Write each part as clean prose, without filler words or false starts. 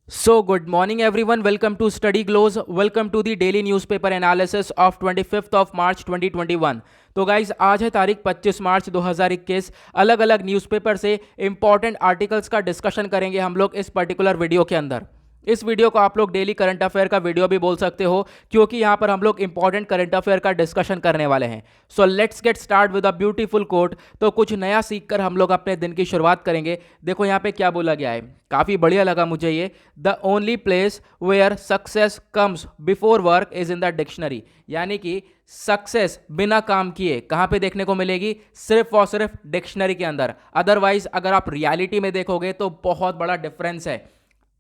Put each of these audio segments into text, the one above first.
So, good morning everyone. Welcome to Study Glows. Welcome to the daily newspaper analysis of 25th of March 2021. तो guys आज है तारीख 25 मार्च 2021। अलग अलग newspaper से इंपॉर्टेंट आर्टिकल्स का डिस्कशन करेंगे हम लोग इस पर्टिकुलर वीडियो के अंदर। इस वीडियो को आप लोग डेली करंट अफेयर का वीडियो भी बोल सकते हो, क्योंकि यहाँ पर हम लोग इंपॉर्टेंट करंट अफेयर का डिस्कशन करने वाले हैं। So let's get start with a beautiful quote. तो कुछ नया सीखकर हम लोग अपने दिन की शुरुआत करेंगे। देखो यहाँ पे क्या बोला गया है, काफ़ी बढ़िया लगा मुझे ये। The only place where success comes before work is in the dictionary. यानी कि सक्सेस बिना काम किए कहाँ पे देखने को मिलेगी? सिर्फ और सिर्फ डिक्शनरी के अंदर। अदरवाइज अगर आप रियलिटी में देखोगे तो बहुत बड़ा डिफरेंस है।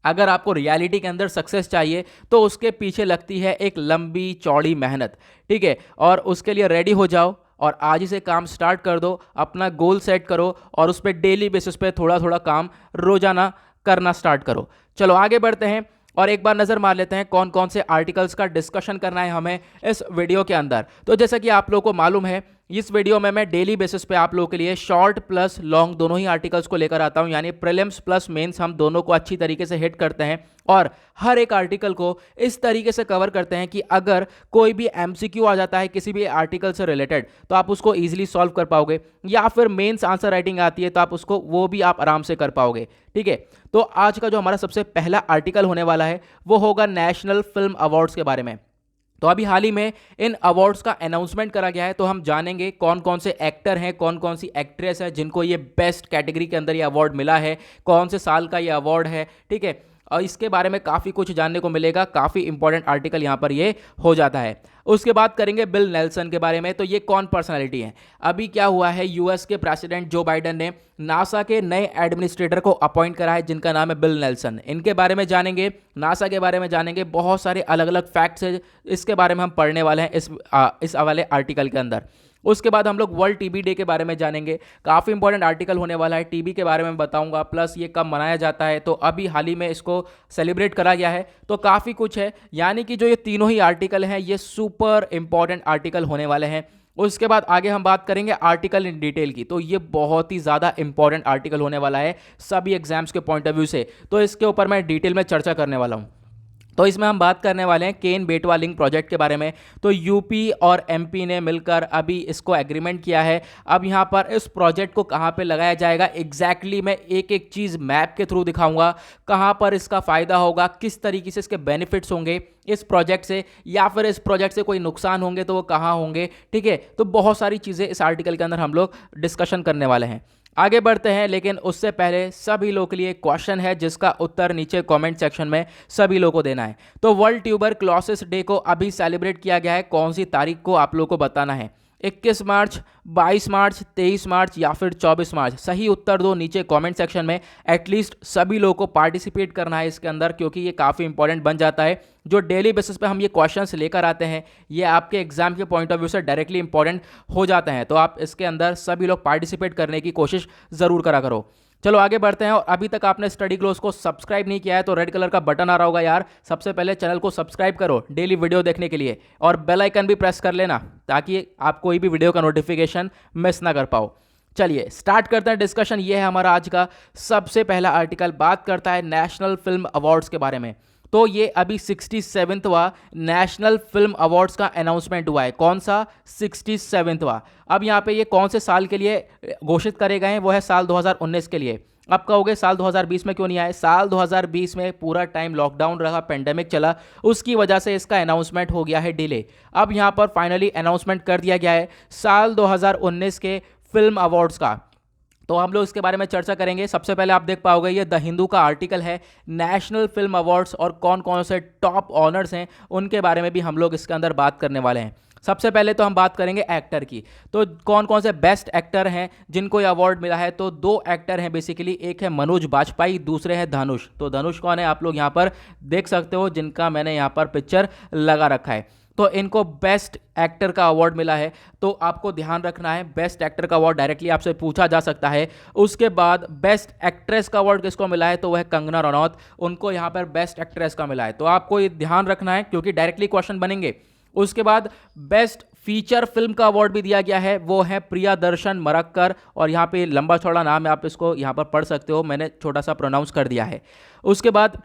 अगर आपको रियलिटी के अंदर सक्सेस चाहिए तो उसके पीछे लगती है एक लंबी चौड़ी मेहनत, ठीक है। और उसके लिए रेडी हो जाओ और आज ही से काम स्टार्ट कर दो। अपना गोल सेट करो और उस पर डेली बेसिस पे थोड़ा थोड़ा काम रोजाना करना स्टार्ट करो। चलो आगे बढ़ते हैं और एक बार नज़र मार लेते हैं कौन कौन से आर्टिकल्स का डिस्कशन करना है हमें इस वीडियो के अंदर। तो जैसा कि आप लोगों को मालूम है, इस वीडियो में मैं डेली बेसिस पे आप लोगों के लिए शॉर्ट प्लस लॉन्ग दोनों ही आर्टिकल्स को लेकर आता हूं, यानी प्रीलिम्स प्लस मेंस हम दोनों को अच्छी तरीके से हिट करते हैं और हर एक आर्टिकल को इस तरीके से कवर करते हैं कि अगर कोई भी एमसीक्यू आ जाता है किसी भी आर्टिकल से रिलेटेड तो आप उसको ईजिली सॉल्व कर पाओगे, या फिर मेंस आंसर राइटिंग आती है तो आप उसको वो भी आप आराम से कर पाओगे, ठीक है। तो आज का जो हमारा सबसे पहला आर्टिकल होने वाला है वो होगा नेशनल फिल्म अवार्ड्स के बारे में। तो अभी हाल ही में इन अवार्ड्स का अनाउंसमेंट करा गया है, तो हम जानेंगे कौन कौन से एक्टर हैं, कौन कौन सी एक्ट्रेस है जिनको ये बेस्ट कैटेगरी के अंदर ये अवार्ड मिला है, कौन से साल का ये अवार्ड है, ठीक है। और इसके बारे में काफ़ी कुछ जानने को मिलेगा। काफ़ी इंपॉर्टेंट आर्टिकल यहाँ पर ये हो जाता है। उसके बाद करेंगे बिल नेल्सन के बारे में। तो ये कौन पर्सनैलिटी है? अभी क्या हुआ है, यूएस के प्रेसिडेंट जो बाइडन ने नासा के नए एडमिनिस्ट्रेटर को अपॉइंट करा है जिनका नाम है बिल नेल्सन। इनके बारे में जानेंगे, नासा के बारे में जानेंगे, बहुत सारे अलग अलग फैक्ट्स है इसके बारे में हम पढ़ने वाले हैं इस वाले आर्टिकल के अंदर। उसके बाद हम लोग वर्ल्ड टीबी डे के बारे में जानेंगे। काफ़ी इंपॉर्टेंट आर्टिकल होने वाला है, टीबी के बारे में बताऊंगा, प्लस ये कब मनाया जाता है। तो अभी हाल ही में इसको सेलिब्रेट करा गया है, तो काफ़ी कुछ है। यानी कि जो ये तीनों ही आर्टिकल हैं ये सुपर इंपॉर्टेंट आर्टिकल होने वाले हैं। उसके बाद आगे हम बात करेंगे आर्टिकल इन डिटेल की। तो ये बहुत ही ज़्यादा इंपॉर्टेंट आर्टिकल होने वाला है सभी एग्जाम्स के पॉइंट ऑफ व्यू से, तो इसके ऊपर मैं डिटेल में चर्चा करने वाला हूँ। तो इसमें हम बात करने वाले हैं केन बेटवा लिंक प्रोजेक्ट के बारे में। तो यूपी और एमपी ने मिलकर अभी इसको एग्रीमेंट किया है। अब यहाँ पर इस प्रोजेक्ट को कहाँ पे लगाया जाएगा एग्जैक्टली मैं एक एक चीज़ मैप के थ्रू दिखाऊंगा। कहाँ पर इसका फ़ायदा होगा, किस तरीके से इसके बेनिफिट्स होंगे इस प्रोजेक्ट से, या फिर इस प्रोजेक्ट से कोई नुकसान होंगे तो वो कहाँ होंगे, ठीक है। तो बहुत सारी चीज़ें इस आर्टिकल के अंदर हम लोग डिस्कशन करने वाले हैं। आगे बढ़ते हैं, लेकिन उससे पहले सभी लोगों के लिए क्वेश्चन है जिसका उत्तर नीचे कमेंट सेक्शन में सभी लोगों को देना है। तो वर्ल्ड ट्यूबरक्लोसिस डे को अभी सेलिब्रेट किया गया है, कौन सी तारीख को आप लोगों को बताना है? 21 मार्च, 22 मार्च, 23 मार्च या फिर 24 मार्च? सही उत्तर दो नीचे कमेंट सेक्शन में। एटलीस्ट सभी लोगों को पार्टिसिपेट करना है इसके अंदर, क्योंकि ये काफ़ी इंपॉर्टेंट बन जाता है। जो डेली बेसिस पे हम ये क्वेश्चंस लेकर आते हैं ये आपके एग्जाम के पॉइंट ऑफ व्यू से डायरेक्टली इंपॉर्टेंट हो जाते हैं, तो आप इसके अंदर सभी लोग पार्टिसिपेट करने की कोशिश ज़रूर करा करो। चलो आगे बढ़ते हैं। और अभी तक आपने स्टडी ग्लोस को सब्सक्राइब नहीं किया है तो रेड कलर का बटन आ रहा होगा यार, सबसे पहले चैनल को सब्सक्राइब करो डेली वीडियो देखने के लिए, और बेल आइकन भी प्रेस कर लेना ताकि आप कोई भी वीडियो का नोटिफिकेशन मिस ना कर पाओ। चलिए स्टार्ट करते हैं डिस्कशन। ये है हमारा आज का सबसे पहला आर्टिकल, बात करता है नेशनल फिल्म अवार्ड्स के बारे में। तो ये अभी 67वां नेशनल फिल्म अवार्ड्स का अनाउंसमेंट हुआ है। कौन सा? 67वां। अब यहाँ पे ये कौन से साल के लिए घोषित करे गए हैं? वो है साल 2019 के लिए। अब कहोगे साल 2020 में क्यों नहीं आए? साल 2020 में पूरा टाइम लॉकडाउन रहा, पेंडेमिक चला, उसकी वजह से इसका अनाउंसमेंट हो गया है डिले। अब यहाँ पर फाइनली अनाउंसमेंट कर दिया गया है साल 2019 के फिल्म अवार्ड्स का। तो हम लोग इसके बारे में चर्चा करेंगे। सबसे पहले आप देख पाओगे ये द हिंदू का आर्टिकल है, नेशनल फिल्म अवार्ड्स और कौन कौन से टॉप ऑनर्स हैं उनके बारे में भी हम लोग इसके अंदर बात करने वाले हैं। सबसे पहले तो हम बात करेंगे एक्टर की। तो कौन कौन से बेस्ट एक्टर हैं जिनको ये अवार्ड मिला है? तो दो एक्टर हैं बेसिकली, एक है मनोज बाजपेयी, दूसरे हैं धनुष। तो धनुष कौन है आप लोग यहाँ पर देख सकते हो, जिनका मैंने यहाँ पर पिक्चर लगा रखा है। तो इनको बेस्ट एक्टर का अवार्ड मिला है। तो आपको ध्यान रखना है, बेस्ट एक्टर का अवार्ड डायरेक्टली आपसे पूछा जा सकता है। उसके बाद बेस्ट एक्ट्रेस का अवार्ड किसको मिला है? तो वह कंगना रनौत, उनको यहाँ पर बेस्ट एक्ट्रेस का मिला है। तो आपको ये ध्यान रखना है क्योंकि डायरेक्टली क्वेश्चन बनेंगे। उसके बाद बेस्ट फीचर फिल्म का अवार्ड भी दिया गया है, वो है प्रियदर्शन मरक्कर, और यहाँ पे लंबा चौड़ा नाम है, आप इसको यहाँ पर पढ़ सकते हो, मैंने छोटा सा प्रोनाउंस कर दिया है। उसके बाद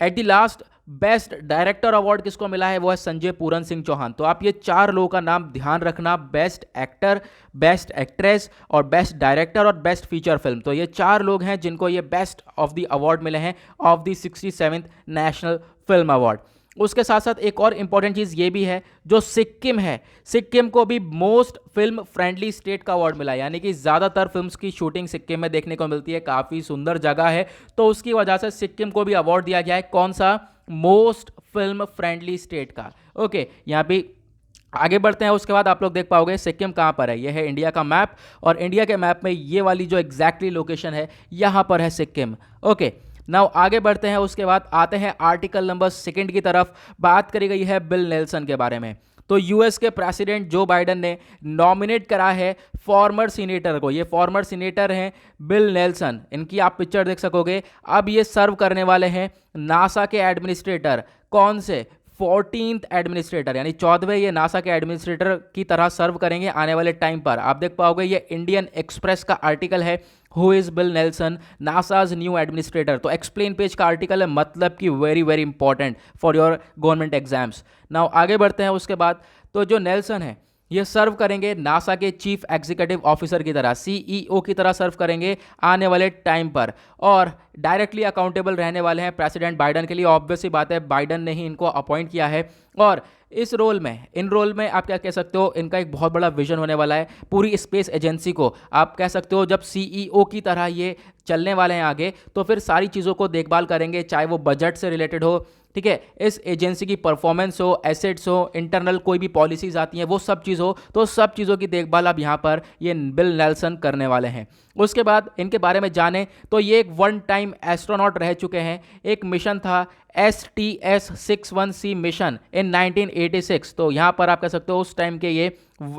at the last best director award किसको मिला है, वो है संजय पूरन सिंह चौहान। तो आप ये 4 लोगों का नाम ध्यान रखना, बेस्ट एक्टर, बेस्ट एक्ट्रेस और बेस्ट डायरेक्टर और बेस्ट फीचर फिल्म। तो ये 4 लोग हैं जिनको ये बेस्ट ऑफ द अवार्ड मिले हैं of the 67th national film award. उसके साथ साथ एक और इंपॉर्टेंट चीज़ ये भी है, जो सिक्किम है, सिक्किम को भी मोस्ट फिल्म फ्रेंडली स्टेट का अवार्ड मिला है, यानी कि ज़्यादातर फिल्म्स की शूटिंग सिक्किम में देखने को मिलती है, काफ़ी सुंदर जगह है, तो उसकी वजह से सिक्किम को भी अवार्ड दिया गया है। कौन सा, मोस्ट फिल्म फ्रेंडली स्टेट का। ओके, यहाँ पे आगे बढ़ते हैं। उसके बाद आप लोग देख पाओगे सिक्किम कहाँ पर है, यह है इंडिया का मैप, और इंडिया के मैप में ये वाली जो एग्जैक्टली लोकेशन है, यहाँ पर है सिक्किम। ओके, नाउ आगे बढ़ते हैं। उसके बाद आते हैं आर्टिकल नंबर 2 की तरफ। बात करी गई है बिल नेल्सन के बारे में। तो यूएस के प्रेसिडेंट जो बाइडन ने नॉमिनेट करा है फॉर्मर सीनेटर को, ये फॉर्मर सीनेटर हैं बिल नेल्सन, इनकी आप पिक्चर देख सकोगे। अब ये सर्व करने वाले हैं नासा के एडमिनिस्ट्रेटर, कौन से, 14th एडमिनिस्ट्रेटर, यानी 14वें ये नासा के एडमिनिस्ट्रेटर की तरह सर्व करेंगे आने वाले टाइम पर। आप देख पाओगे ये इंडियन एक्सप्रेस का आर्टिकल है, who is bill Nelson NASA's new administrator. तो एक्सप्लेन पेज का आर्टिकल है, मतलब कि very very important for your government exams. Now आगे बढ़ते हैं। उसके बाद तो जो नेल्सन है ये सर्व करेंगे नासा के चीफ एग्जीक्यूटिव ऑफिसर की तरह, सीईओ की तरह सर्व करेंगे आने वाले टाइम पर, और डायरेक्टली अकाउंटेबल रहने वाले हैं प्रेसिडेंट बाइडन के लिए। ऑब्वियस सी बात है, बाइडन ने ही इनको अपॉइंट किया है, और इस रोल में, इन रोल में आप क्या कह सकते हो, इनका एक बहुत बड़ा विजन होने वाला है पूरी स्पेस एजेंसी को। आप कह सकते हो जब सीईओ की तरह ये चलने वाले हैं आगे, तो फिर सारी चीज़ों को देखभाल करेंगे, चाहे वो बजट से रिलेटेड हो, ठीक है, इस एजेंसी की परफॉर्मेंस हो, एसेट्स हो, इंटरनल कोई भी पॉलिसीज आती हैं वो सब चीज़ हो, तो सब चीज़ों की देखभाल अब यहाँ पर ये बिल नेल्सन करने वाले हैं। उसके बाद इनके बारे में जाने तो ये एक 1 टाइम एस्ट्रोनॉट रह चुके हैं। एक मिशन था STS-61C मिशन इन 1986। तो यहाँ पर आप कह सकते हो उस टाइम के ये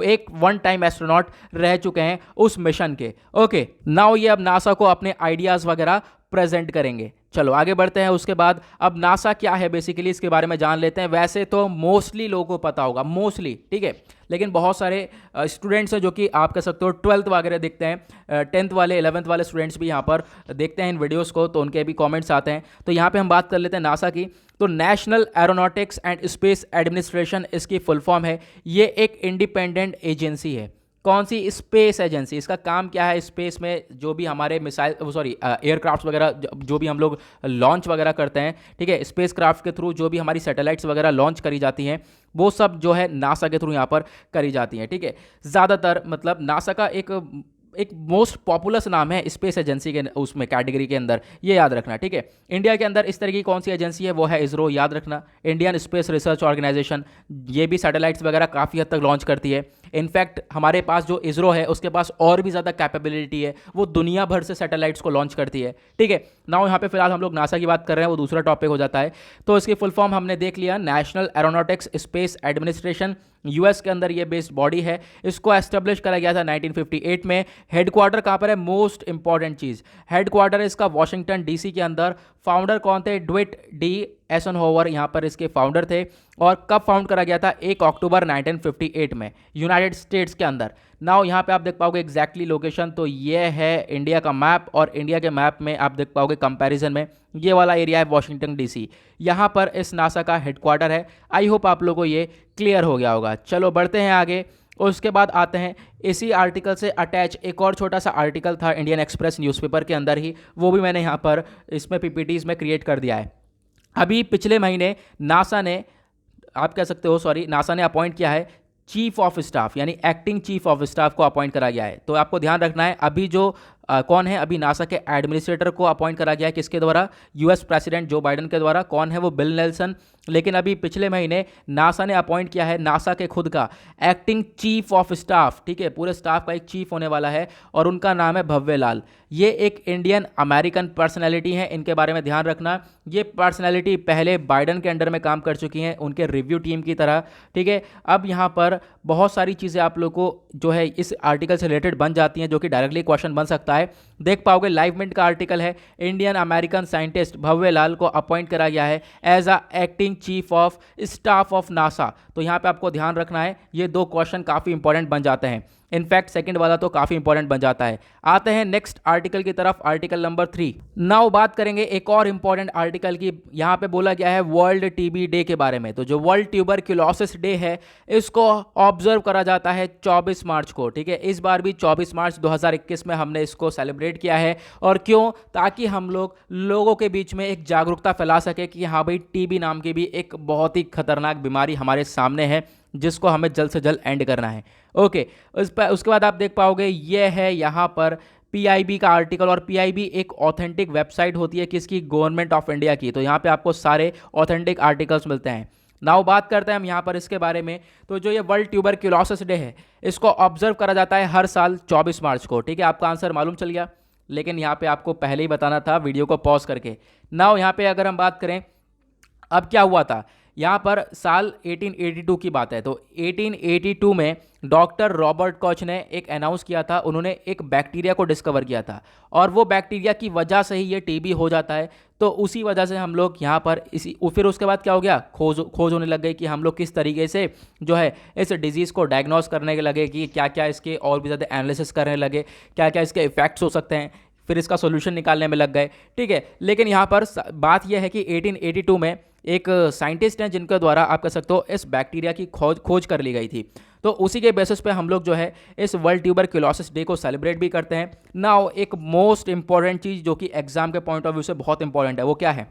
एक 1 टाइम एस्ट्रोनॉट रह चुके हैं उस मिशन के। ओके, नाउ ये अब नासा को अपने आइडियाज़ वगैरह प्रेजेंट करेंगे। चलो आगे बढ़ते हैं। उसके बाद अब नासा क्या है बेसिकली इसके बारे में जान लेते हैं। वैसे तो मोस्टली लोगों को पता होगा, मोस्टली, ठीक है, लेकिन बहुत सारे स्टूडेंट्स हैं जो कि आप कह सकते हो 12th वगैरह देखते हैं, 10th वाले 11th वाले स्टूडेंट्स भी यहाँ पर देखते हैं इन वीडियोस को, तो उनके भी कमेंट्स आते हैं। तो यहाँ पे हम बात कर लेते हैं नासा की। तो national aeronautics and space administration इसकी फुल फॉर्म है। ये एक इंडिपेंडेंट एजेंसी है। कौन सी, स्पेस एजेंसी। इसका काम क्या है, स्पेस में जो भी हमारे मिसाइल एयरक्राफ्ट वगैरह जो भी हम लोग लॉन्च वगैरह करते हैं, ठीक है, स्पेस क्राफ्ट के थ्रू जो भी हमारी सैटेलाइट्स वगैरह लॉन्च करी जाती हैं, वो सब जो है नासा के थ्रू यहाँ पर करी जाती हैं, ठीक है। ज़्यादातर मतलब नासा का एक मोस्ट पॉपुलर नाम है स्पेस एजेंसी के उसमें कैटेगरी के अंदर, ये याद रखना, ठीक है। इंडिया के अंदर इस तरह की कौन सी एजेंसी है, वो है इसरो, याद रखना, इंडियन स्पेस रिसर्च ऑर्गेनाइजेशन। ये भी सैटेलाइट्स वगैरह काफ़ी हद तक लॉन्च करती है। इनफैक्ट हमारे पास जो इसरो है उसके पास और भी ज़्यादा कैपेबिलिटी है, वो दुनिया भर से सैटेलाइट्स को लॉन्च करती है, ठीक है। नाउ यहाँ पे फिलहाल हम लोग नासा की बात कर रहे हैं, वो दूसरा टॉपिक हो जाता है। तो इसकी फुल फॉर्म हमने देख लिया, national aeronautics space administration. US के अंदर ये बेस्ड बॉडी है, इसको एस्टेब्लिश करा गया था 1958 में। हेडक्वार्टर कहाँ पर है, मोस्ट इंपॉर्टेंट चीज़, हेडक्वार्टर इसका वॉशिंगटन डीसी के अंदर। फाउंडर कौन थे, ड्विट डी एसनहोवर यहाँ पर इसके फाउंडर थे। और कब फाउंड करा गया था, 1 अक्टूबर 1958 में, यूनाइटेड स्टेट्स के अंदर। नाउ यहाँ पे आप देख पाओगे एग्जैक्टली लोकेशन, तो ये है इंडिया का मैप, और इंडिया के मैप में आप देख पाओगे कंपैरिजन में ये वाला एरिया है वॉशिंगटन डीसी, यहाँ पर इस नासा का हेडक्वार्टर है। आई होप आप लोगों को ये क्लियर हो गया होगा। चलो बढ़ते हैं आगे। उसके बाद आते हैं इसी आर्टिकल से अटैच एक और छोटा सा आर्टिकल था इंडियन एक्सप्रेस न्यूज़पेपर के अंदर ही, वो भी मैंने यहाँ पर इसमें पीपीटीज में क्रिएट कर दिया है। अभी पिछले महीने नासा ने, आप कह सकते हो नासा ने अपॉइंट किया है चीफ ऑफ स्टाफ, यानी एक्टिंग चीफ ऑफ स्टाफ को अपॉइंट करा गया है। तो आपको ध्यान रखना है, अभी जो कौन है, अभी नासा के एडमिनिस्ट्रेटर को अपॉइंट करा गया है, किसके द्वारा, यूएस प्रेसिडेंट जो बाइडन के द्वारा। कौन है वो, बिल नेल्सन। लेकिन अभी पिछले महीने नासा ने अपॉइंट किया है नासा के खुद का एक्टिंग चीफ ऑफ स्टाफ, ठीक है, पूरे स्टाफ का एक चीफ होने वाला है, और उनका नाम है भव्य लाल। ये एक इंडियन अमेरिकन पर्सनैलिटी है, इनके बारे में ध्यान रखना। ये पर्सनैलिटी पहले बाइडन के अंडर में काम कर चुकी हैं, उनके रिव्यू टीम की तरह, ठीक है। अब यहाँ पर बहुत सारी चीज़ें आप लोग को जो है इस आर्टिकल से रिलेटेड बन जाती हैं, जो कि डायरेक्टली क्वेश्चन बन सकता है। देख पाओगे लाइव मिनट का आर्टिकल है, Indian American scientist Bhavya Lal को अपॉइंट करा गया है as a acting chief of staff of NASA. तो यहाँ पे आपको ध्यान रखना है, ये 2 क्वेश्चन काफ़ी इंपॉर्टेंट बन जाते हैं। इनफैक्ट सेकंड वाला तो काफ़ी इंपॉर्टेंट बन जाता है। आते हैं नेक्स्ट आर्टिकल की तरफ, आर्टिकल नंबर 3। नाउ बात करेंगे एक और इंपॉर्टेंट आर्टिकल की। यहाँ पे बोला गया है वर्ल्ड टीबी डे के बारे में। तो जो वर्ल्ड ट्यूबरक्यूलोसिस डे है, इसको ऑब्जर्व करा जाता है 24 मार्च को। ठीक है, इस बार भी 24 मार्च 2021 में हमने इसको सेलिब्रेट किया है। और क्यों? ताकि हम लोगों के बीच में एक जागरूकता फैला सके कि हाँ भाई, टीबी नाम की भी एक बहुत ही खतरनाक बीमारी हमारे सामने है, जिसको हमें जल्द से जल्द एंड करना है। ओके, उसके बाद आप देख पाओगे ये है यहाँ पर पीआईबी का आर्टिकल। और पीआईबी एक ऑथेंटिक वेबसाइट होती है किसकी? गवर्नमेंट ऑफ इंडिया की। तो यहाँ पे आपको सारे ऑथेंटिक आर्टिकल्स मिलते हैं। नाउ बात करते हैं हम यहाँ पर इसके बारे में। तो जो ये वर्ल्ड ट्यूबरक्यूलोसिस डे है, इसको ऑब्जर्व करा जाता है हर साल 24 मार्च को। ठीक है, आपका आंसर मालूम चल गया, लेकिन यहाँ पे आपको पहले ही बताना था वीडियो को पॉज करके। नाउ यहाँ पे अगर हम बात करें अब क्या हुआ था, यहाँ पर साल 1882 की बात है। तो 1882 में डॉक्टर रॉबर्ट कॉच ने एक अनाउंस किया था, उन्होंने एक बैक्टीरिया को डिस्कवर किया था, और वो बैक्टीरिया की वजह से ही ये टीबी हो जाता है। तो उसी वजह से हम लोग यहाँ पर फिर उसके बाद क्या हो गया, खोज होने लग गई कि हम लोग किस तरीके से जो है इस डिजीज़ को डायग्नोस करने के लगे, कि क्या क्या इसके और भी ज़्यादा एनालिसिस करने लगे, क्या क्या इसके इफेक्ट्स हो सकते हैं, फिर इसका सोल्यूशन निकालने में लग गए। ठीक है, लेकिन यहाँ पर बात यह है कि 1882 में एक साइंटिस्ट हैं जिनके द्वारा आप कह सकते हो इस बैक्टीरिया की खोज कर ली गई थी। तो उसी के बेसिस पे हम लोग जो है इस वर्ल्ड ट्यूबरक्यूलोसिस डे को सेलिब्रेट भी करते हैं। नाउ एक मोस्ट इंपॉर्टेंट चीज़ जो कि एग्जाम के पॉइंट ऑफ व्यू से बहुत इंपॉर्टेंट है, वो क्या है?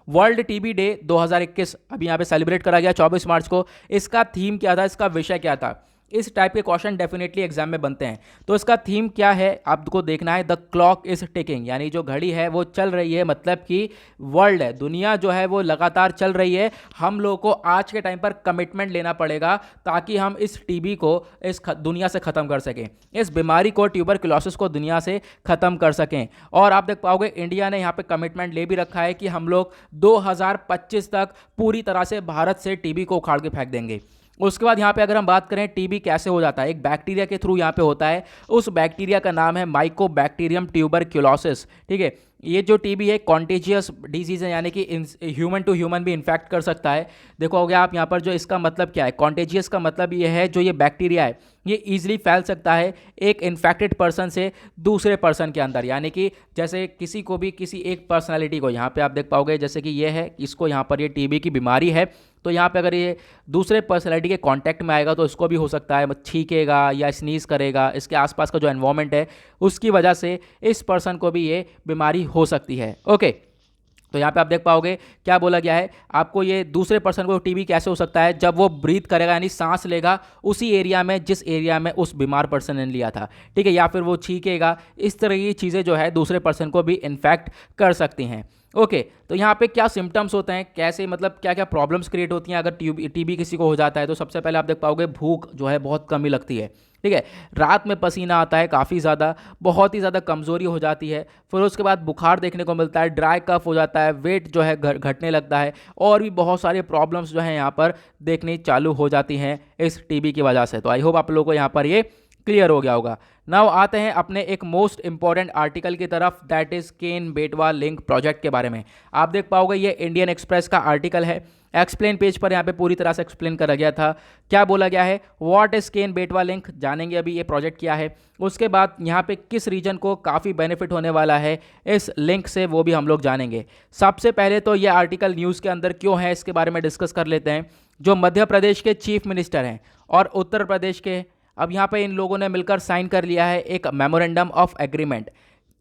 वर्ल्ड टीबी डे 2021 अभी यहाँ पे सेलिब्रेट करा गया 24 मार्च को। इसका थीम क्या था, इसका विषय क्या था? इस टाइप के क्वेश्चन डेफिनेटली एग्जाम में बनते हैं। तो इसका थीम क्या है आपको देखना है, द क्लॉक इज टिकिंग, यानी जो घड़ी है वो चल रही है, मतलब कि वर्ल्ड है, दुनिया जो है वो लगातार चल रही है। हम लोगों को आज के टाइम पर कमिटमेंट लेना पड़ेगा ताकि हम इस टीबी को इस दुनिया से ख़त्म कर सकें, इस बीमारी को, ट्यूबरक्यूलोसिस को दुनिया से ख़त्म कर सकें। और आप देख पाओगे इंडिया ने यहाँ पे कमिटमेंट ले भी रखा है कि हम लोग 2025 तक पूरी तरह से भारत से टीबी को उखाड़ के फेंक देंगे। उसके बाद यहाँ पे अगर हम बात करें टीबी कैसे हो जाता है, एक बैक्टीरिया के थ्रू यहाँ पे होता है। उस बैक्टीरिया का नाम है माइकोबैक्टीरियम ट्यूबरक्यूलोसिस। ठीक है, ये जो टीबी है कॉन्टेजियस डिजीज़ है, यानी कि ह्यूमन टू ह्यूमन भी इन्फेक्ट कर सकता है। देखो हो गया आप यहाँ पर, जो इसका मतलब क्या है, कॉन्टेजियस का मतलब ये है जो ये बैक्टीरिया है ये ईजिली फैल सकता है एक इन्फेक्टेड पर्सन से दूसरे पर्सन के अंदर। यानी कि जैसे किसी को भी, किसी एक पर्सनैलिटी को, यहाँ पे आप देख पाओगे जैसे कि ये है, इसको यहाँ पर ये टीबी की बीमारी है, तो यहाँ पे अगर ये दूसरे पर्सनैलिटी के कांटेक्ट में आएगा तो इसको भी हो सकता है छींकेगा या स्नीज करेगा, इसके आसपास का जो एनवायरनमेंट है उसकी वजह से इस पर्सन को भी ये बीमारी हो सकती है। ओके, तो यहाँ पे आप देख पाओगे क्या बोला गया है आपको, ये दूसरे पर्सन को टीबी कैसे हो सकता है, जब वो ब्रीथ करेगा यानी सांस लेगा उसी एरिया में जिस एरिया में उस बीमार पर्सन ने लिया था। ठीक है, या फिर वो छींकेगा, इस तरह की चीज़ें जो है दूसरे पर्सन को भी इन्फेक्ट कर सकती हैं। ओके, तो यहाँ पे क्या सिम्टम्स होते हैं, कैसे मतलब क्या क्या प्रॉब्लम्स क्रिएट होती हैं अगर टीबी किसी को हो जाता है। तो सबसे पहले आप देख पाओगे भूख जो है बहुत कमी लगती है। ठीक है, रात में पसीना आता है काफ़ी ज़्यादा, बहुत ही ज़्यादा कमज़ोरी हो जाती है। फिर उसके बाद बुखार देखने को मिलता है, ड्राई कफ हो जाता है, वेट जो है घटने लगता है, और भी बहुत सारे प्रॉब्लम्स जो हैं यहाँ पर देखनी चालू हो जाती हैं इस टीबी की वजह से। तो आई होप आप लोगों को यहाँ पर ये क्लियर हो गया होगा। नाउ आते हैं अपने एक मोस्ट इंपॉर्टेंट आर्टिकल की तरफ, दैट इज केन बेटवा लिंक प्रोजेक्ट के बारे में। आप देख पाओगे ये इंडियन एक्सप्रेस का आर्टिकल है, एक्सप्लेन पेज पर यहाँ पे पूरी तरह से एक्सप्लेन करा गया था। क्या बोला गया है, व्हाट इज केन बेटवा लिंक, जानेंगे अभी ये प्रोजेक्ट क्या है। उसके बाद यहाँ पे किस रीजन को काफ़ी बेनिफिट होने वाला है इस लिंक से, वो भी हम लोग जानेंगे। सबसे पहले तो ये आर्टिकल न्यूज़ के अंदर क्यों है इसके बारे में डिस्कस कर लेते हैं। जो मध्य प्रदेश के चीफ मिनिस्टर हैं और उत्तर प्रदेश के, अब यहाँ पे इन लोगों ने मिलकर साइन कर लिया है एक मेमोरेंडम ऑफ एग्रीमेंट,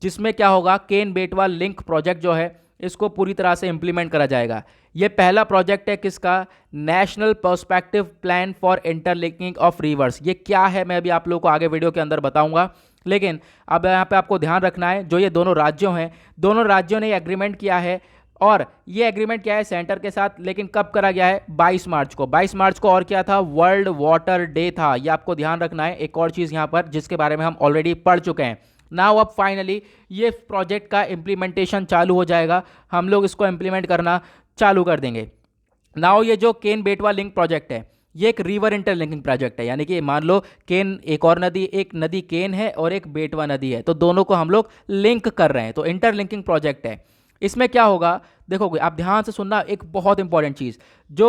जिसमें क्या होगा, केन बेटवा लिंक प्रोजेक्ट जो है इसको पूरी तरह से इंप्लीमेंट करा जाएगा। ये पहला प्रोजेक्ट है किसका, national perspective plan for interlinking of reverse. ये क्या है मैं अभी आप लोगों को आगे वीडियो के अंदर बताऊंगा, लेकिन अब यहाँ पे आपको ध्यान रखना है जो ये दोनों राज्यों हैं, दोनों राज्यों ने एग्रीमेंट किया है। और ये एग्रीमेंट क्या है, सेंटर के साथ, लेकिन कब करा गया है, 22 मार्च को। 22 मार्च को और क्या था, वर्ल्ड वाटर डे था। ये आपको ध्यान रखना है। एक और चीज़ यहाँ पर जिसके बारे में हम ऑलरेडी पढ़ चुके हैं। नाउ अब फाइनली ये प्रोजेक्ट का इम्प्लीमेंटेशन चालू हो जाएगा, हम लोग इसको इम्प्लीमेंट करना चालू कर देंगे। नाउ ये जो केन बेटवा लिंक प्रोजेक्ट है ये एक रिवर इंटरलिंकिंग प्रोजेक्ट है, यानी कि मान लो केन एक और नदी, एक नदी केन है और एक बेटवा नदी है, तो दोनों को हम लोग लिंक कर रहे हैं, तो इंटरलिंकिंग प्रोजेक्ट है। इसमें क्या होगा देखोगे, आप ध्यान से सुनना, एक बहुत इंपॉर्टेंट चीज़, जो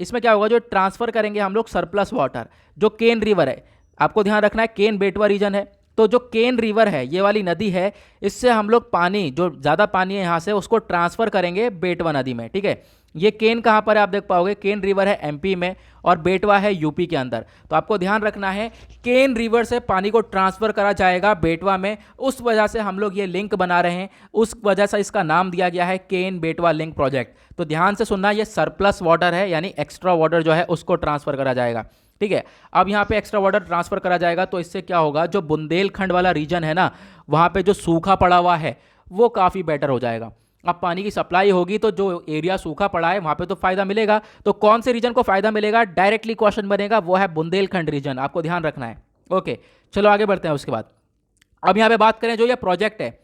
इसमें क्या होगा, जो ट्रांसफ़र करेंगे हम लोग सरप्लस वाटर, जो केन रिवर है, आपको ध्यान रखना है केन बेटवा रीजन है, तो जो केन रिवर है, ये वाली नदी है, इससे हम लोग पानी, जो ज़्यादा पानी है यहाँ से, उसको ट्रांसफ़र करेंगे बेटवा नदी में। ठीक है, ये केन कहाँ पर है आप देख पाओगे, केन रिवर है एमपी में और बेटवा है यूपी के अंदर। तो आपको ध्यान रखना है केन रिवर से पानी को ट्रांसफ़र करा जाएगा बेटवा में, उस वजह से हम लोग ये लिंक बना रहे हैं, उस वजह से इसका नाम दिया गया है केन बेटवा लिंक प्रोजेक्ट। तो ध्यान से सुनना, ये सरप्लस वाटर है, यानी एक्स्ट्रा वाटर जो है उसको ट्रांसफ़र करा जाएगा। ठीक है, अब यहाँ पे एक्स्ट्रा वाटर ट्रांसफर करा जाएगा, तो इससे क्या होगा, जो बुंदेलखंड वाला रीजन है ना, वहाँ पे जो सूखा पड़ा हुआ है वो काफ़ी बेटर हो जाएगा। अब पानी की सप्लाई होगी तो जो एरिया सूखा पड़ा है वहाँ पे तो फायदा मिलेगा। तो कौन से रीजन को फायदा मिलेगा, डायरेक्टली क्वेश्चन बनेगा, वो है बुंदेलखंड रीजन, आपको ध्यान रखना है। ओके, चलो आगे बढ़ते हैं। उसके बाद अब यहाँ पे बात करें जो ये प्रोजेक्ट है,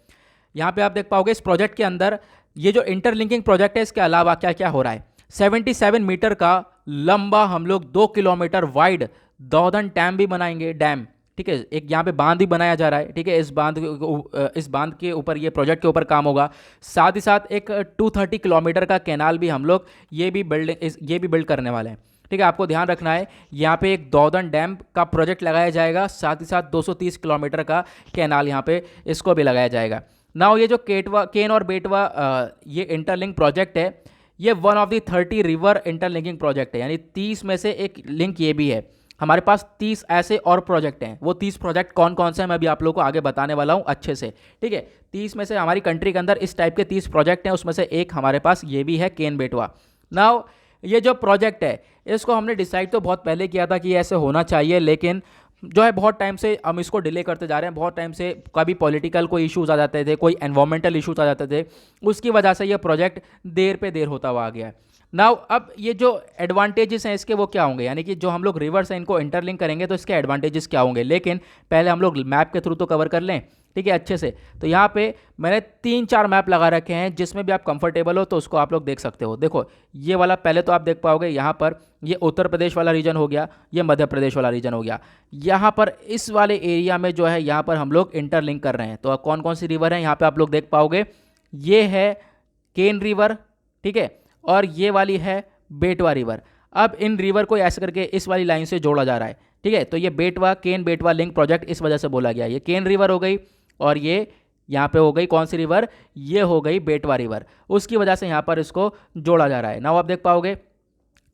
यहाँ पे आप देख पाओगे इस प्रोजेक्ट के अंदर ये जो इंटरलिंकिंग प्रोजेक्ट है, इसके अलावा क्या क्या हो रहा है। 77 मीटर का लंबा हम लोग 2 किलोमीटर वाइड दौधन डैम भी बनाएंगे, डैम। ठीक है, एक यहाँ पे बांध भी बनाया जा रहा है। ठीक है, इस बांध के ऊपर, ये प्रोजेक्ट के ऊपर काम होगा। साथ ही साथ एक 230 किलोमीटर का कैनाल भी हम लोग ये भी बिल्ड करने वाले हैं। ठीक है, आपको ध्यान रखना है, यहाँ पे एक दौधन डैम का प्रोजेक्ट लगाया जाएगा, साथ ही साथ 230 किलोमीटर का कैनाल यहाँ पे इसको भी लगाया जाएगा। नाउ ये जो केन और बेटवा ये इंटरलिंक प्रोजेक्ट है, ये one of the 30 river interlinking project है, यानी 30 में से एक लिंक ये भी है। हमारे पास 30 ऐसे और प्रोजेक्ट हैं। वो 30 प्रोजेक्ट कौन कौन से हैं मैं अभी आप लोगों को आगे बताने वाला हूँ अच्छे से। ठीक है, 30 में से हमारी कंट्री के अंदर इस टाइप के 30 प्रोजेक्ट हैं, उसमें से एक हमारे पास ये भी है केन बेटवा। नाउ ये जो प्रोजेक्ट है, इसको हमने डिसाइड तो बहुत पहले किया था कि ऐसे होना चाहिए, लेकिन जो है बहुत टाइम से हम इसको डिले करते जा रहे हैं। बहुत टाइम से कभी पॉलिटिकल कोई इश्यूज आ जाते थे, कोई एनवायरमेंटल इश्यूज आ जाते थे, उसकी वजह से ये प्रोजेक्ट देर पे देर होता हुआ आ गया है। नाउ अब ये जो एडवांटेजेस हैं इसके, वो क्या होंगे, यानी कि जो हम लोग रिवर्स हैं इनको इंटरलिंक करेंगे तो इसके एडवांटेजेस क्या होंगे। लेकिन पहले हम लोग मैप के थ्रू तो कवर कर लें। ठीक है, अच्छे से। तो यहाँ पे मैंने 3-4 मैप लगा रखे हैं, जिसमें भी आप कंफर्टेबल हो तो उसको आप लोग देख सकते हो। देखो ये वाला पहले तो आप देख पाओगे, यहाँ पर ये उत्तर प्रदेश वाला रीजन हो गया, ये मध्य प्रदेश वाला रीजन हो गया। यहाँ पर इस वाले एरिया में जो है, यहाँ पर हम लोग इंटरलिंक कर रहे हैं। तो कौन कौन सी रिवर है यहाँ पे आप लोग देख पाओगे, ये है केन रिवर, ठीक है, और ये वाली है बेटवा रिवर। अब इन रिवर को ऐसे करके इस वाली लाइन से जोड़ा जा रहा है। ठीक है, तो ये बेटवा केन बेटवा लिंक प्रोजेक्ट इस वजह से बोला गया। ये केन रिवर हो गई और ये यहाँ पे हो गई कौन सी रिवर, ये हो गई बेटवा रिवर, उसकी वजह से यहाँ पर इसको जोड़ा जा रहा है। नाउ आप देख पाओगे,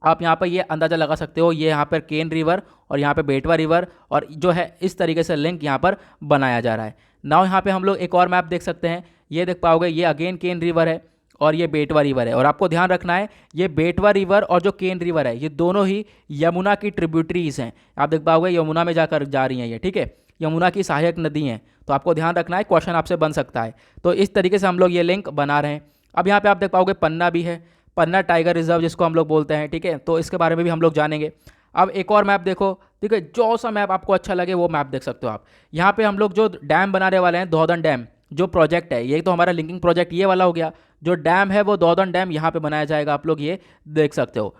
आप यहाँ पर ये अंदाज़ा लगा सकते हो, ये यहाँ पर केन रिवर और यहाँ पे बेटवा रिवर, और जो है इस तरीके से लिंक यहाँ पर बनाया जा रहा है। नाउ यहाँ पे हम लोग एक और मैप देख सकते हैं, ये देख पाओगे, ये अगेन केन रिवर है और ये बेटवा रिवर है। और आपको ध्यान रखना है, ये बेटवा रिवर और जो केन रिवर है, ये दोनों ही यमुना की ट्रिब्यूटरीज हैं। आप देख पाओगे यमुना में जाकर जा रही हैं ये। ठीक है, यमुना की सहायक नदी हैं। तो आपको ध्यान रखना है, क्वेश्चन आपसे बन सकता है। तो इस तरीके से हम लोग ये लिंक बना रहे हैं। अब यहाँ पे आप देख पाओगे पन्ना भी है, पन्ना टाइगर रिजर्व जिसको हम लोग बोलते हैं। ठीक है, तो इसके बारे में भी हम लोग जानेंगे। अब एक और मैप देखो, ठीक है, जो सा मैप आपको अच्छा लगे वो मैप देख सकते हो आप। यहाँ पे हम लोग जो डैम बनाने वाले हैं, दौधन डैम जो प्रोजेक्ट है, ये तो हमारा लिंकिंग प्रोजेक्ट ये वाला हो गया। जो डैम है वो दौधन डैम यहाँ पे बनाया जाएगा, आप लोग ये देख सकते हो।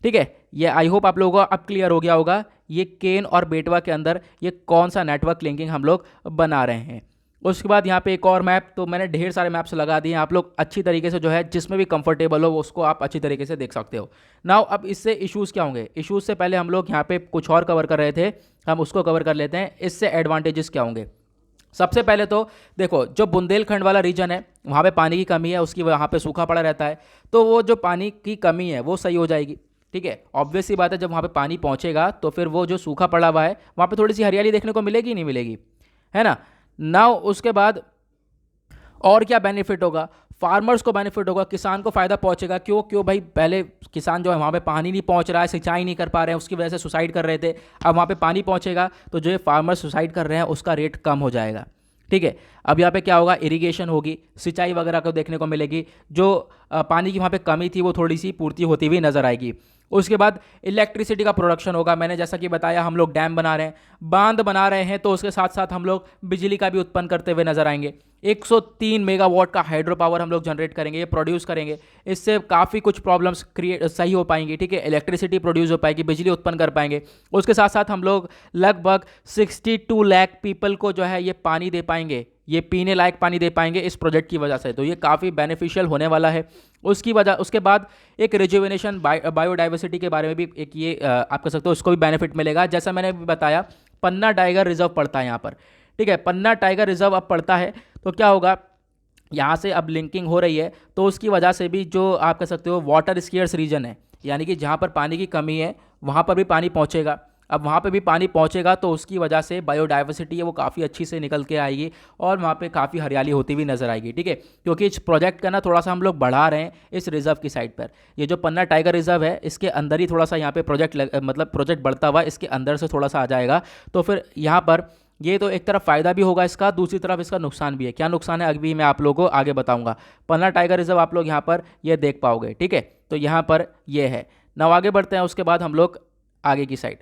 ठीक है, ये आई होप आप लोगों को अब क्लियर हो गया होगा, ये केन और बेटवा के अंदर ये कौन सा नेटवर्क लिंकिंग हम लोग बना रहे हैं। उसके बाद यहाँ पे एक और मैप, तो मैंने ढेर सारे मैप्स लगा दिए हैं, आप लोग अच्छी तरीके से जो है जिसमें भी कंफर्टेबल हो उसको आप अच्छी तरीके से देख सकते हो। नाउ अब इससे इश्यूज़ क्या होंगे, इश्यूज़ से पहले हम लोग यहाँ पे कुछ और कवर कर रहे थे, हम उसको कवर कर लेते हैं। इससे एडवांटेजेस क्या होंगे। सबसे पहले तो देखो, जो बुंदेलखंड वाला रीजन है वहाँ पे पानी की कमी है, उसकी वहाँ पे सूखा पड़ा रहता है, तो वो जो पानी की कमी है वो सही हो जाएगी। ठीक है, ऑब्वियस सी बात है, जब वहाँ पे पानी पहुँचेगा तो फिर वो जो सूखा पड़ा हुआ है वहाँ पे थोड़ी सी हरियाली देखने को मिलेगी, नहीं मिलेगी, है ना। नाउ उसके बाद और क्या बेनिफिट होगा, फार्मर्स को बेनिफिट होगा, किसान को फ़ायदा पहुंचेगा। क्यों क्यों भाई, पहले किसान जो है वहाँ पे पानी नहीं पहुंच रहा है, सिंचाई नहीं कर पा रहे हैं, उसकी वजह से सुसाइड कर रहे थे। अब वहाँ पे पानी पहुंचेगा तो जो ये फार्मर्स सुसाइड कर रहे हैं उसका रेट कम हो जाएगा। ठीक है, अब यहाँ पे क्या होगा, इरिगेशन होगी, सिंचाई वगैरह को देखने को मिलेगी, जो पानी की वहाँ पे कमी थी वो थोड़ी सी पूर्ति होती हुई नजर आएगी। उसके बाद इलेक्ट्रिसिटी का प्रोडक्शन होगा। मैंने जैसा कि बताया, हम लोग डैम बना रहे हैं, बांध बना रहे हैं, तो उसके साथ साथ हम लोग बिजली का भी उत्पन्न करते हुए नजर आएंगे। 103 मेगावाट का हाइड्रो पावर हम लोग जनरेट करेंगे, ये प्रोड्यूस करेंगे। इससे काफ़ी कुछ प्रॉब्लम्स सही हो पाएंगी। ठीक है, इलेक्ट्रिसिटी प्रोड्यूस हो पाएगी, बिजली उत्पन्न कर पाएंगे। उसके साथ साथ हम लोग लगभग 62 लाख पीपल को जो है ये पानी दे पाएंगे, ये पीने लायक पानी दे पाएंगे इस प्रोजेक्ट की वजह से। तो ये काफ़ी बेनिफिशियल होने वाला है। उसके बाद एक रिजुविनेशन बायोडाइवर्सिटी के बारे में भी एक ये आप कह सकते हो, उसको भी बेनिफिट मिलेगा। जैसा मैंने भी बताया, पन्ना टाइगर रिजर्व पड़ता है यहाँ पर, ठीक है। पन्ना टाइगर रिजर्व अब पड़ता है तो क्या होगा, यहाँ से अब लिंकिंग हो रही है तो उसकी वजह से भी जो आप कह सकते हो वाटर स्केर्स रीजन है, यानी कि जहाँ पर पानी की कमी है वहाँ पर भी पानी पहुँचेगा। अब वहाँ पे भी पानी पहुँचेगा तो उसकी वजह से बायोडाइवर्सिटी है वो काफ़ी अच्छी से निकल के आएगी और वहाँ पे काफ़ी हरियाली होती हुई नजर आएगी, ठीक है। क्योंकि इस प्रोजेक्ट का ना थोड़ा सा हम लोग बढ़ा रहे हैं इस रिजर्व की साइड पर। ये जो पन्ना टाइगर रिजर्व है इसके अंदर ही थोड़ा सा यहाँ पे प्रोजेक्ट बढ़ता हुआ इसके अंदर से थोड़ा सा आ जाएगा। तो फिर यहाँ पर ये तो एक तरफ फ़ायदा भी होगा इसका, दूसरी तरफ इसका नुकसान भी है। क्या नुकसान है अभी मैं आप लोगों को आगे बताऊंगा। पन्ना टाइगर रिजर्व आप लोग यहाँ पर ये देख पाओगे, ठीक है। तो यहाँ पर ये है। नाउ आगे बढ़ते हैं, उसके बाद हम लोग आगे की साइड।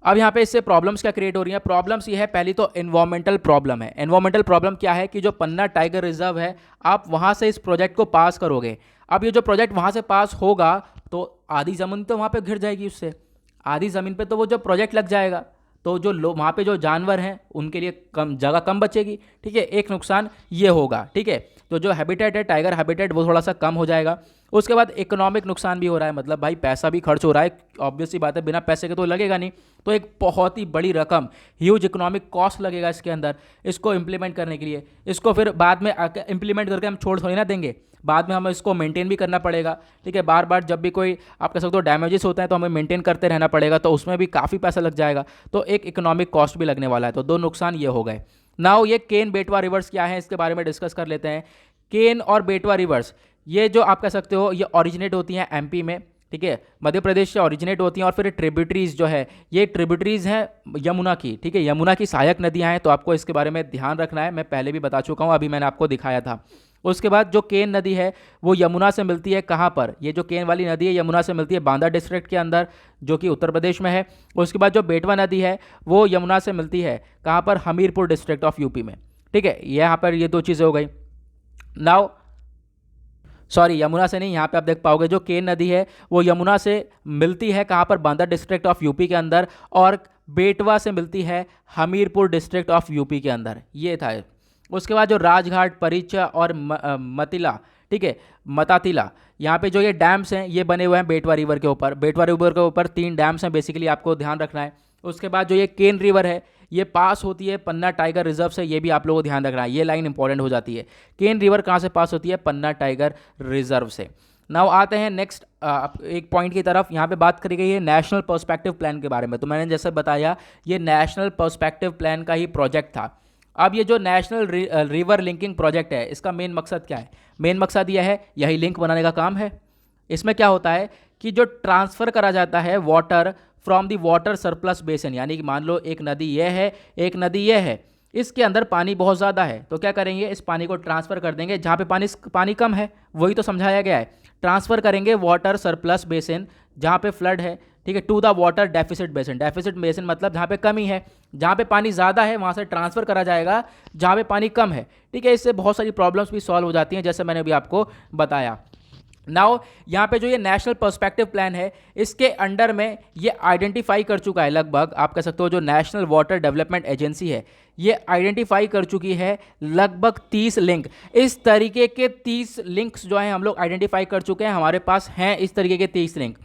अब यहाँ पे इससे प्रॉब्लम्स क्या क्रिएट हो रही हैं। प्रॉब्लम्स ये है, पहली तो एनवायरमेंटल प्रॉब्लम है। एनवायरमेंटल प्रॉब्लम क्या है कि जो पन्ना टाइगर रिजर्व है आप वहाँ से इस प्रोजेक्ट को पास करोगे। अब ये जो प्रोजेक्ट वहाँ से पास होगा तो आधी ज़मीन तो वहाँ पे घिर जाएगी, उससे आधी ज़मीन पे तो वो जो प्रोजेक्ट लग जाएगा तो जो लोग वहाँ पे जो जानवर हैं उनके लिए कम जगह कम बचेगी, ठीक है। एक नुकसान ये होगा, ठीक है। तो जो हैबिटेट है टाइगर हैबिटेट वो थोड़ा सा कम हो जाएगा। उसके बाद इकोनॉमिक नुकसान भी हो रहा है, मतलब भाई पैसा भी खर्च हो रहा है, ऑब्वियस सी बात है, बिना पैसे के तो लगेगा नहीं। तो एक बहुत ही बड़ी रकम, ह्यूज इकोनॉमिक कॉस्ट लगेगा इसके अंदर इसको इम्प्लीमेंट करने के लिए। इसको फिर बाद में इम्प्लीमेंट करके हम छोड़ थोड़ी ना देंगे, बाद में हमें इसको मेंटेन भी करना पड़ेगा, ठीक है। बार बार जब भी कोई आप कह सकते हो डैमेजेस होते हैं तो हमें मेंटेन करते रहना पड़ेगा, तो उसमें भी काफ़ी पैसा लग जाएगा। तो एक इकोनॉमिक कॉस्ट भी लगने वाला है। तो दो नुकसान ये हो गए। नाउ ये केन बेटवा रिवर्स क्या है इसके बारे में डिस्कस कर लेते हैं। केन और बेटवा रिवर्स ये जो आप कह सकते हो ये ओरिजिनेट होती हैं एमपी में, ठीक है, मध्य प्रदेश से ओरिजिनेट होती हैं। और फिर ट्रिब्यूटरीज जो है ये ट्रिब्यूटरीज हैं यमुना की, ठीक है। यमुना की सहायक नदियाँ हैं, तो आपको इसके बारे में ध्यान रखना है। मैं पहले भी बता चुका हूँ, अभी मैंने आपको दिखाया था। उसके बाद जो केन नदी है वो यमुना से मिलती है कहाँ पर, ये जो केन वाली नदी है यमुना से मिलती है बांदा डिस्ट्रिक्ट के अंदर जो कि उत्तर प्रदेश में है। उसके बाद जो बेटवा नदी है वो यमुना से मिलती है कहाँ पर, हमीरपुर डिस्ट्रिक्ट ऑफ यूपी में, ठीक है। यहाँ पर ये दो चीज़ें हो गई। नाउ सॉरी, यमुना से नहीं, यहाँ पे आप देख पाओगे जो केन नदी है वो यमुना से मिलती है कहाँ पर, बांदा डिस्ट्रिक्ट ऑफ यूपी के अंदर, और बेटवा से मिलती है हमीरपुर डिस्ट्रिक्ट ऑफ यूपी के अंदर। ये था। उसके बाद जो राजघाट, परिचा और मतिला, ठीक है, मतातिला, यहाँ पे जो ये डैम्स हैं ये बने हुए हैं बेटवा रिवर के ऊपर। बेटवा रिवर के ऊपर 3 डैम्स हैं बेसिकली, आपको ध्यान रखना है। उसके बाद जो ये केन रिवर है ये पास होती है पन्ना टाइगर रिजर्व से, ये भी आप लोगों को ध्यान रखना है, ये लाइन इंपॉर्टेंट हो जाती है। केन रिवर कहाँ से पास होती है, पन्ना टाइगर रिजर्व से। नाउ आते हैं नेक्स्ट एक पॉइंट की तरफ। यहाँ पे बात करी गई है नेशनल पर्सपेक्टिव प्लान के बारे में। तो मैंने जैसे बताया ये नेशनल पर्सपेक्टिव प्लान का ही प्रोजेक्ट था। अब ये जो नेशनल रिवर लिंकिंग प्रोजेक्ट है इसका मेन मकसद क्या है, मेन मकसद यह है यही लिंक बनाने का काम है। इसमें क्या होता है कि जो ट्रांसफ़र करा जाता है water from the water surplus basin, यानी कि मान लो एक नदी ये है, एक नदी ये है, इसके अंदर पानी बहुत ज़्यादा है, तो क्या करेंगे इस पानी को ट्रांसफ़र कर देंगे जहाँ पे पानी कम है, वही तो समझाया गया है। ट्रांसफ़र करेंगे वाटर सरप्लस बेसिन जहाँ पे फ्लड है, ठीक है, to the water deficit basin. Deficit basin मतलब जहाँ पे कमी है, जहाँ पे पानी ज़्यादा है वहाँ से ट्रांसफ़र करा जाएगा जहाँ पे पानी कम है, ठीक है। इससे बहुत सारी प्रॉब्लम्स भी सॉल्व हो जाती हैं जैसे मैंने अभी आपको बताया। नाउ यहाँ पे जो ये नेशनल पर्सपेक्टिव प्लान है इसके अंडर में ये आइडेंटिफाई कर चुका है, लगभग आप कह सकते हो जो नेशनल वाटर डेवलपमेंट एजेंसी है ये आइडेंटिफाई कर चुकी है लगभग 30 लिंक। इस तरीके के 30 लिंक्स जो हैं हम लोग आइडेंटिफाई कर चुके हैं, हमारे पास हैं इस तरीके के 30 लिंक।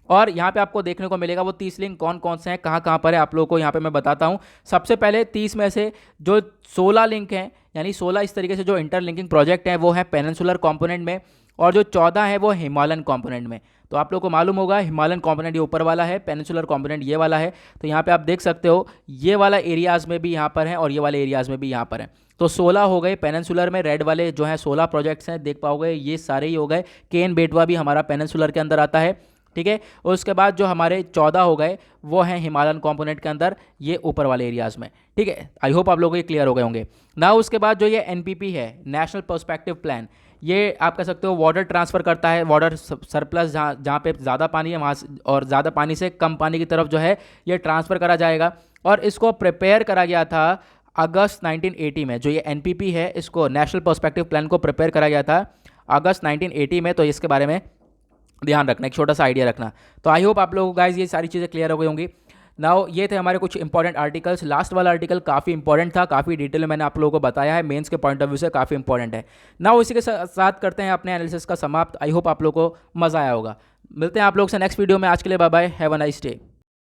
और यहाँ पे आपको देखने को मिलेगा वो 30 लिंक कौन कौन से हैं, कहाँ कहाँ पर है, आप लोगों को यहाँ पे मैं बताता हूँ। सबसे पहले 30 में से जो 16 लिंक हैं, यानी 16 इस तरीके से जो इंटरलिंकिंग प्रोजेक्ट हैं वो है पेनिनसुलर कॉम्पोनेंट में, और जो 14 है वो हिमालयन कॉम्पोनेंट में। तो आप लोगों को मालूम होगा हिमालयन कॉम्पोनेंट ये ऊपर वाला है, पेनिनसुलर कॉम्पोनेंट ये वाला है। तो यहाँ पे आप देख सकते हो ये वाला एरियाज़ में भी यहाँ पर हैं और ये वाले एरियाज़ में भी यहाँ पर हैं। तो 16 हो गए पेनिनसुलर में, रेड वाले जो हैं 16 प्रोजेक्ट्स हैं, देख पाओगे ये सारे ही हो गए। केन बेटवा भी हमारा पेनिनसुलर के अंदर आता है, ठीक है। उसके बाद जो हमारे 14 हो गए वो हैं हिमालयन कॉम्पोनेंट के अंदर, ये ऊपर वाले एरियाज़ में, ठीक है। आई होप आप लोगों को ये क्लियर हो गए होंगे ना। उसके बाद जो ये एनपीपी है, नेशनल पर्सपेक्टिव प्लान, ये आप कह सकते हो वाटर ट्रांसफ़र करता है, वाटर सरप्लस जहाँ पे ज़्यादा पानी है वहाँ और ज़्यादा पानी से कम पानी की तरफ जो है ये ट्रांसफ़र करा जाएगा। और इसको प्रिपेयर करा गया था अगस्त 1980 में। जो ये एनपीपी है इसको नेशनल पर्सपेक्टिव प्लान को प्रिपेयर करा गया था अगस्त 1980 में। तो इसके बारे में ध्यान रखना, एक छोटा सा आइडिया रखना। तो आई होप आप लोगों को गाइज ये सारी चीज़ें क्लियर हो गई होंगी। नाउ ये थे हमारे कुछ इंपॉर्टेंट आर्टिकल्स। लास्ट वाला आर्टिकल काफ़ी इंपॉर्टेंट था, काफ़ी डिटेल में मैंने आप लोगों को बताया है, मेंस के पॉइंट ऑफ व्यू से काफ़ी इंपॉर्टेंट है। नाउ इसी के साथ करते हैं अपने एनालिसिस का समाप्त। आई होप आप लोगों को मज़ा आया होगा। मिलते हैं आप लोग से नेक्स्ट वीडियो में। आज के लिए bye bye, have a nice day.